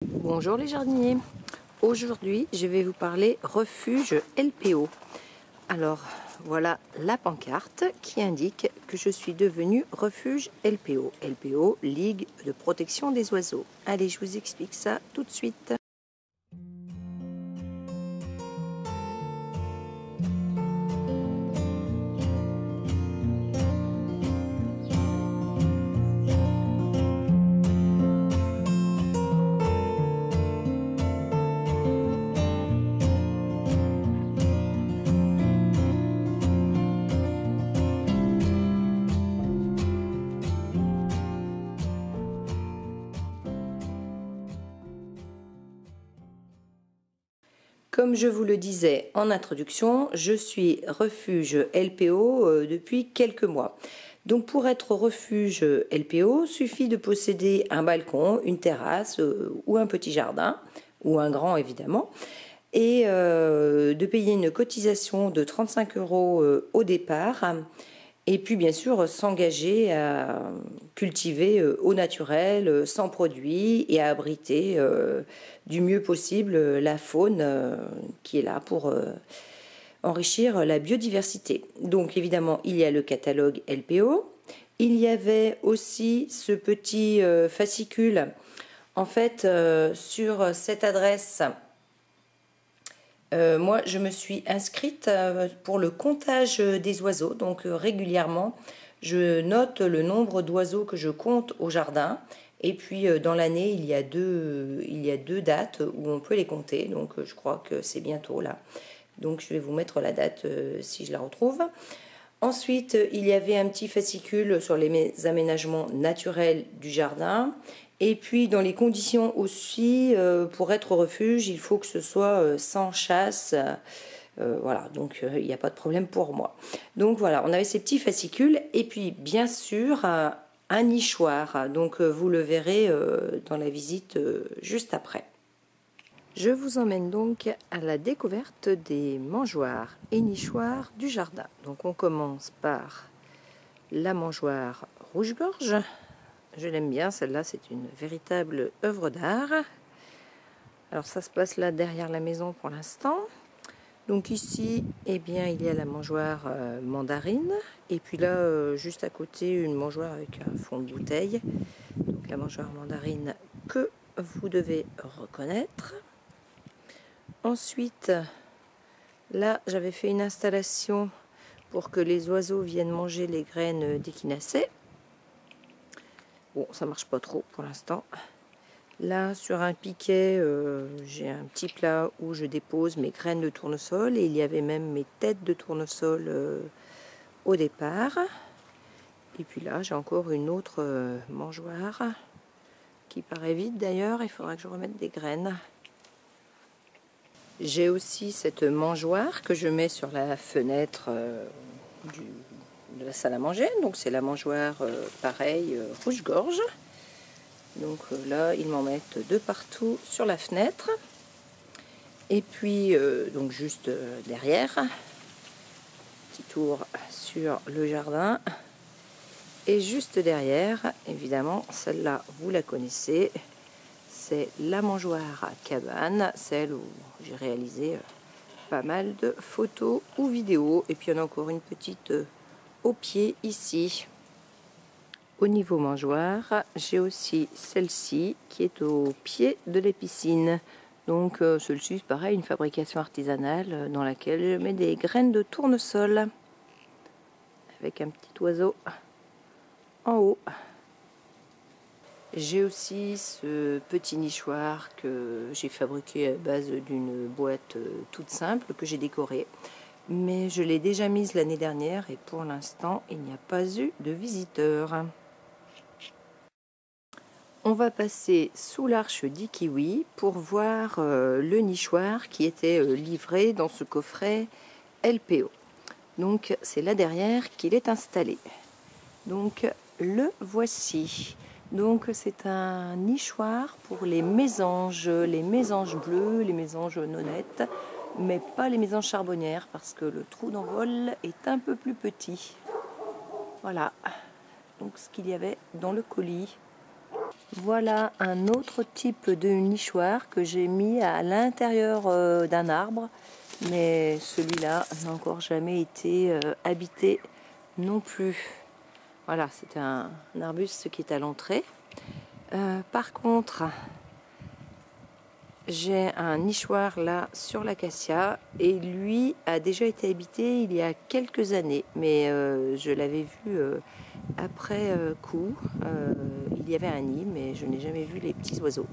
Bonjour les jardiniers, aujourd'hui je vais vous parler refuge LPO. Alors voilà la pancarte qui indique que je suis devenue refuge LPO. LPO, Ligue de protection des oiseaux. Allez, je vous explique ça tout de suite. Comme je vous le disais en introduction, je suis refuge LPO depuis quelques mois. Donc pour être refuge LPO, suffit de posséder un balcon, une terrasse ou un petit jardin, ou un grand évidemment, et de payer une cotisation de 35 € au départ. Et puis bien sûr s'engager à cultiver au naturel, sans produits, et à abriter du mieux possible la faune qui est là pour enrichir la biodiversité. Donc évidemment il y a le catalogue LPO, il y avait aussi ce petit fascicule. En fait sur cette adresse, moi, je me suis inscrite pour le comptage des oiseaux. Donc régulièrement, je note le nombre d'oiseaux que je compte au jardin. Et puis dans l'année, il y a deux dates où on peut les compter. Donc je crois que c'est bientôt là. Donc je vais vous mettre la date si je la retrouve. Ensuite, il y avait un petit fascicule sur les aménagements naturels du jardin. Et puis, dans les conditions aussi, pour être refuge, il faut que ce soit sans chasse. Voilà, donc il n'y a pas de problème pour moi. Donc voilà, on avait ces petits fascicules. Et puis, bien sûr, un nichoir. Donc, vous le verrez dans la visite juste après. Je vous emmène donc à la découverte des mangeoires et nichoirs du jardin. Donc on commence par la mangeoire rouge-gorge. Je l'aime bien, celle-là c'est une véritable œuvre d'art. Alors ça se passe là derrière la maison pour l'instant. Donc ici, eh bien, il y a la mangeoire mandarine. Et puis là, juste à côté, une mangeoire avec un fond de bouteille. Donc la mangeoire mandarine que vous devez reconnaître. Ensuite, là, j'avais fait une installation pour que les oiseaux viennent manger les graines d'échinacée. Bon, ça marche pas trop pour l'instant. Là, sur un piquet, j'ai un petit plat où je dépose mes graines de tournesol. Et il y avait même mes têtes de tournesol au départ. Et puis là, j'ai encore une autre mangeoire qui paraît vide d'ailleurs. Il faudra que je remette des graines. J'ai aussi cette mangeoire que je mets sur la fenêtre de la salle à manger. Donc c'est la mangeoire pareil rouge-gorge. Donc là ils m'en mettent de partout sur la fenêtre. Et puis donc juste derrière, petit tour sur le jardin. Et juste derrière, évidemment, celle-là vous la connaissez. C'est la mangeoire à cabane, celle où j'ai réalisé pas mal de photos ou vidéos. Et puis il y en a encore une petite au pied ici. Au niveau mangeoire, j'ai aussi celle-ci qui est au pied de la piscine. Donc celle-ci, pareil, une fabrication artisanale dans laquelle je mets des graines de tournesol avec un petit oiseau en haut. J'ai aussi ce petit nichoir que j'ai fabriqué à base d'une boîte toute simple que j'ai décorée. Mais je l'ai déjà mise l'année dernière et pour l'instant, il n'y a pas eu de visiteurs. On va passer sous l'arche du kiwi pour voir le nichoir qui était livré dans ce coffret LPO. Donc c'est là derrière qu'il est installé. Donc le voici. Donc c'est un nichoir pour les mésanges bleus, les mésanges nonnettes, mais pas les mésanges charbonnières parce que le trou d'envol est un peu plus petit. Voilà, donc ce qu'il y avait dans le colis. Voilà un autre type de nichoir que j'ai mis à l'intérieur d'un arbre, mais celui-là n'a encore jamais été habité non plus. Voilà, c'est un arbuste qui est à l'entrée. Par contre, j'ai un nichoir là sur l'acacia et lui a déjà été habité il y a quelques années, mais je l'avais vu après coup. Il y avait un nid, mais je n'ai jamais vu les petits oiseaux.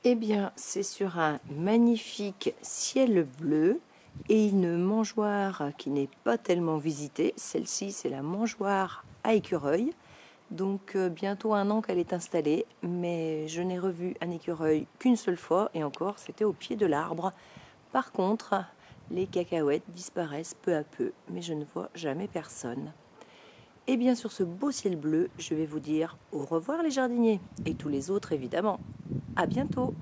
Eh bien, c'est sur un magnifique ciel bleu et une mangeoire qui n'est pas tellement visitée. Celle-ci, c'est la mangeoire à écureuil. Donc bientôt 1 an qu'elle est installée, mais je n'ai revu un écureuil qu'une seule fois, et encore c'était au pied de l'arbre. Par contre, les cacahuètes disparaissent peu à peu, mais je ne vois jamais personne. Et bien sur ce beau ciel bleu, je vais vous dire au revoir les jardiniers, et tous les autres évidemment. À bientôt!